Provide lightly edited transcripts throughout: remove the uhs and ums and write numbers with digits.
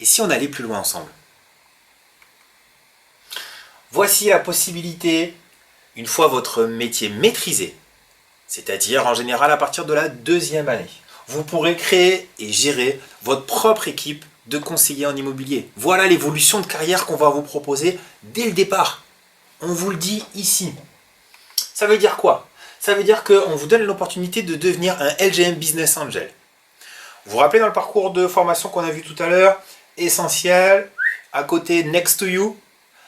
Et si on allait plus loin ensemble? Voici la possibilité, une fois votre métier maîtrisé, c'est-à-dire en général à partir de la 2e année, vous pourrez créer et gérer votre propre équipe de conseillers en immobilier. Voilà l'évolution de carrière qu'on va vous proposer dès le départ. On vous le dit ici. Ça veut dire quoi? Ça veut dire qu'on vous donne l'opportunité de devenir un LGM Business Angel. Vous vous rappelez dans le parcours de formation qu'on a vu tout à l'heure, essentiel, à côté Next to You,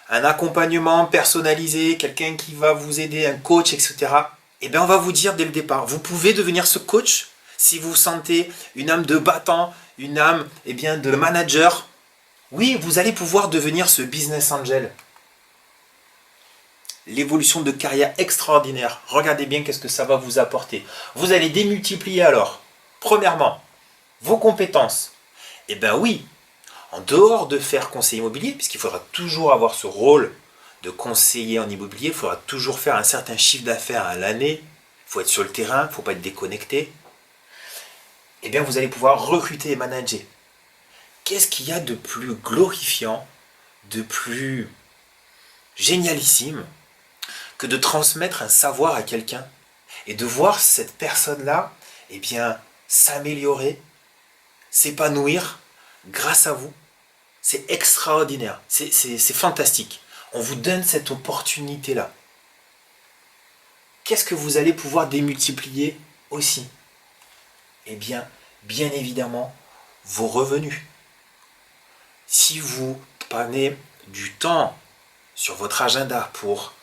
un accompagnement personnalisé, quelqu'un qui va vous aider, un coach, etc. Eh bien, on va vous dire dès le départ, vous pouvez devenir ce coach si vous sentez une âme de battant, une âme de manager. Oui, vous allez pouvoir devenir ce business angel. L'évolution de carrière extraordinaire. Regardez bien qu'est-ce que ça va vous apporter. Vous allez démultiplier alors, premièrement, vos compétences. Eh bien oui, en dehors de faire conseiller immobilier, puisqu'il faudra toujours avoir ce rôle de conseiller en immobilier, il faudra toujours faire un certain chiffre d'affaires à l'année, il faut être sur le terrain, il ne faut pas être déconnecté. Eh bien, vous allez pouvoir recruter et manager. Qu'est-ce qu'il y a de plus glorifiant, de plus génialissime que de transmettre un savoir à quelqu'un et de voir cette personne-là s'améliorer, s'épanouir grâce à vous? C'est extraordinaire, c'est fantastique. On vous donne cette opportunité-là. Qu'est-ce que vous allez pouvoir démultiplier aussi? Eh bien évidemment, vos revenus. Si vous prenez du temps sur votre agenda pour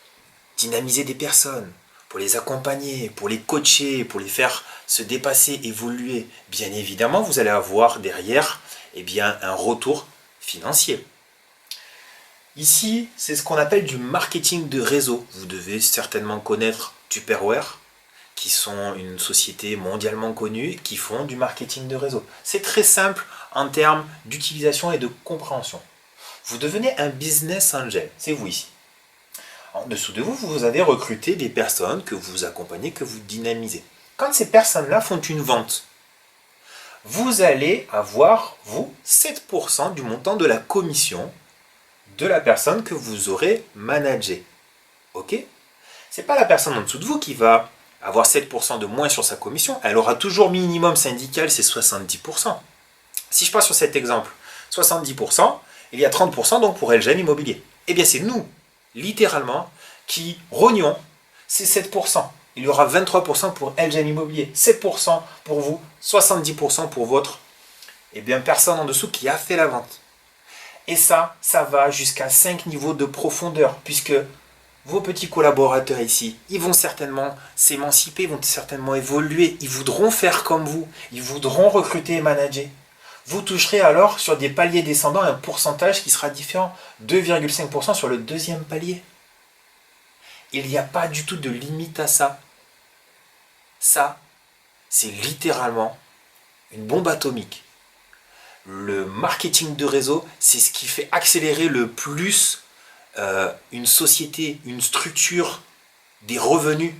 dynamiser des personnes, pour les accompagner, pour les coacher, pour les faire se dépasser, évoluer, bien évidemment, vous allez avoir derrière un retour financier. Ici, c'est ce qu'on appelle du marketing de réseau. Vous devez certainement connaître Tupperware, qui sont une société mondialement connue, qui font du marketing de réseau. C'est très simple en termes d'utilisation et de compréhension. Vous devenez un business angel, c'est vous ici. En dessous de vous, vous avez recruté des personnes que vous accompagnez, que vous dynamisez. Quand ces personnes-là font une vente, vous allez avoir, vous, 7% du montant de la commission de la personne que vous aurez managée. Ok? C'est pas la personne en dessous de vous qui va avoir 7% de moins sur sa commission. Elle aura toujours minimum syndical, c'est 70%. Si je passe sur cet exemple, 70%, il y a 30% donc pour LGM Immobilier. Eh bien c'est nous, littéralement, qui rognons ces 7%. Il y aura 23% pour LGM Immobilier, 7% pour vous, 70% pour votre personne en dessous qui a fait la vente. Et ça va jusqu'à 5 niveaux de profondeur, puisque vos petits collaborateurs ici, ils vont certainement s'émanciper, ils vont certainement évoluer, ils voudront faire comme vous, ils voudront recruter et manager. Vous toucherez alors sur des paliers descendants un pourcentage qui sera différent, 2,5% sur le deuxième palier. Il n'y a pas du tout de limite à ça. Ça, c'est littéralement une bombe atomique. Le marketing de réseau, c'est ce qui fait accélérer le plus une société, une structure, des revenus.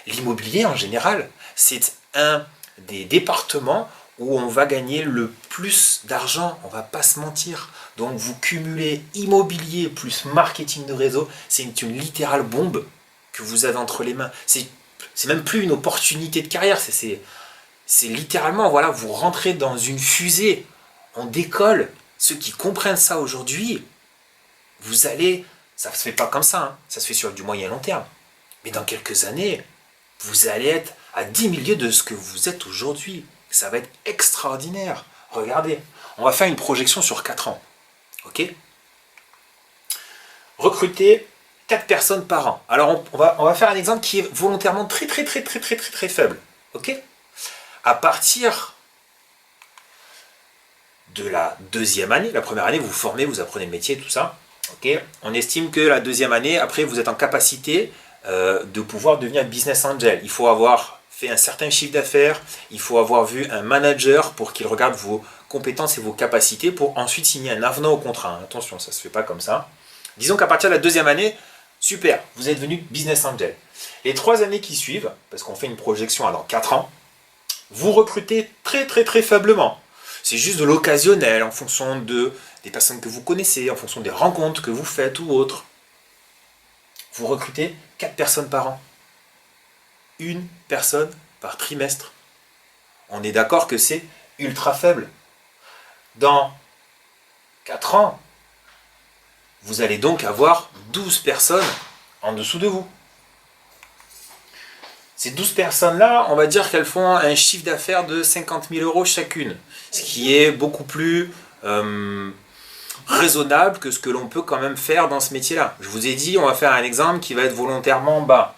L'immobilier en général, c'est un des départements où on va gagner le plus d'argent, on va pas se mentir. Donc vous cumulez immobilier plus marketing de réseau, c'est une littérale bombe que vous avez entre les mains. C'est même plus une opportunité de carrière, c'est littéralement, voilà, vous rentrez dans une fusée, on décolle. Ceux qui comprennent ça aujourd'hui, vous allez, ça ne se fait pas comme ça, hein, ça se fait sur du moyen long terme. Mais dans quelques années, vous allez être à 10 000 de ce que vous êtes aujourd'hui. Ça va être extraordinaire. Regardez, on va faire une projection sur 4 ans. Ok? Recruter 4 personnes par an. Alors on va faire un exemple qui est volontairement très faible. Ok? À partir de la deuxième année, la première année, vous vous formez, vous apprenez le métier, tout ça. Okay. On estime que la deuxième année, après, vous êtes en capacité de pouvoir devenir business angel. Il faut avoir fait un certain chiffre d'affaires, il faut avoir vu un manager pour qu'il regarde vos compétences et vos capacités pour ensuite signer un avenant au contrat. Attention, ça ne se fait pas comme ça. Disons qu'à partir de la deuxième année, super, vous êtes devenu business angel. Les 3 années qui suivent, parce qu'on fait une projection dans 4 ans, vous recrutez très faiblement. C'est juste de l'occasionnel en fonction des personnes que vous connaissez, en fonction des rencontres que vous faites ou autres. Vous recrutez 4 personnes par an. Une personne par trimestre. On est d'accord que c'est ultra faible. Dans 4 ans, vous allez donc avoir 12 personnes en dessous de vous. Ces 12 personnes-là, on va dire qu'elles font un chiffre d'affaires de 50 000 euros chacune, ce qui est beaucoup plus raisonnable que ce que l'on peut quand même faire dans ce métier-là. Je vous ai dit, on va faire un exemple qui va être volontairement bas.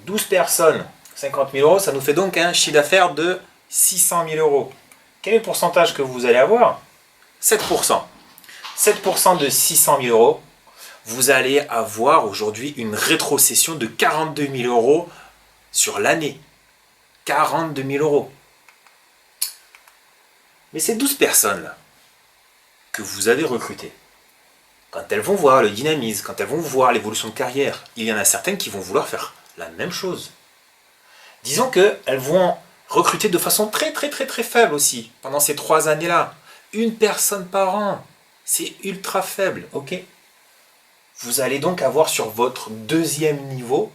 12 personnes, 50 000 euros, ça nous fait donc un chiffre d'affaires de 600 000 euros. Quel est le pourcentage que vous allez avoir? 7%. 7% de 600 000 euros, vous allez avoir aujourd'hui une rétrocession de 42 000 euros sur l'année. 42 000 euros. Mais ces 12 personnes-là que vous avez recrutées, quand elles vont voir le dynamisme, quand elles vont voir l'évolution de carrière, il y en a certaines qui vont vouloir faire la même chose. Disons qu'elles vont recruter de façon très faible aussi, pendant ces 3 années-là. Une personne par an, c'est ultra faible, ok? Vous allez donc avoir sur votre deuxième niveau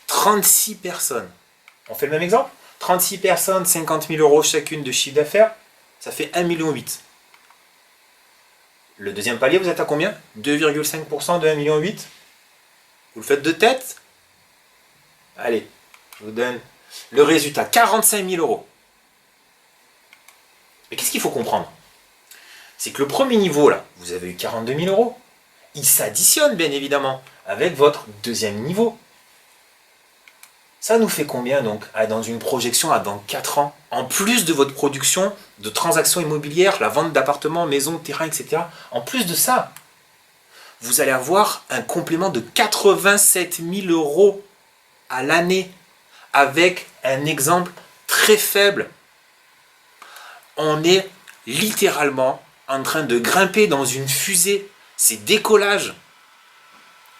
36 personnes. On fait le même exemple? 36 personnes, 50 000 euros chacune de chiffre d'affaires, ça fait 1,8 million. Le deuxième palier, vous êtes à combien? 2,5% de 1,8 million. Vous le faites de tête? Allez, je vous donne le résultat, 45 000 euros. Mais qu'est-ce qu'il faut comprendre? C'est que le premier niveau, là, vous avez eu 42 000 euros. Il s'additionne, bien évidemment, avec votre deuxième niveau. Ça nous fait combien, donc, dans une projection dans 4 ans? En plus de votre production de transactions immobilières, la vente d'appartements, maisons, terrains, etc. En plus de ça, vous allez avoir un complément de 87 000 euros à l'année, avec un exemple très faible. On est littéralement en train de grimper dans une fusée. C'est décollage.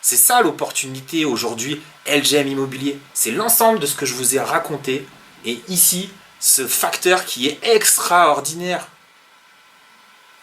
C'est ça l'opportunité aujourd'hui LGM Immobilier. C'est l'ensemble de ce que je vous ai raconté. Et ici, ce facteur qui est extraordinaire.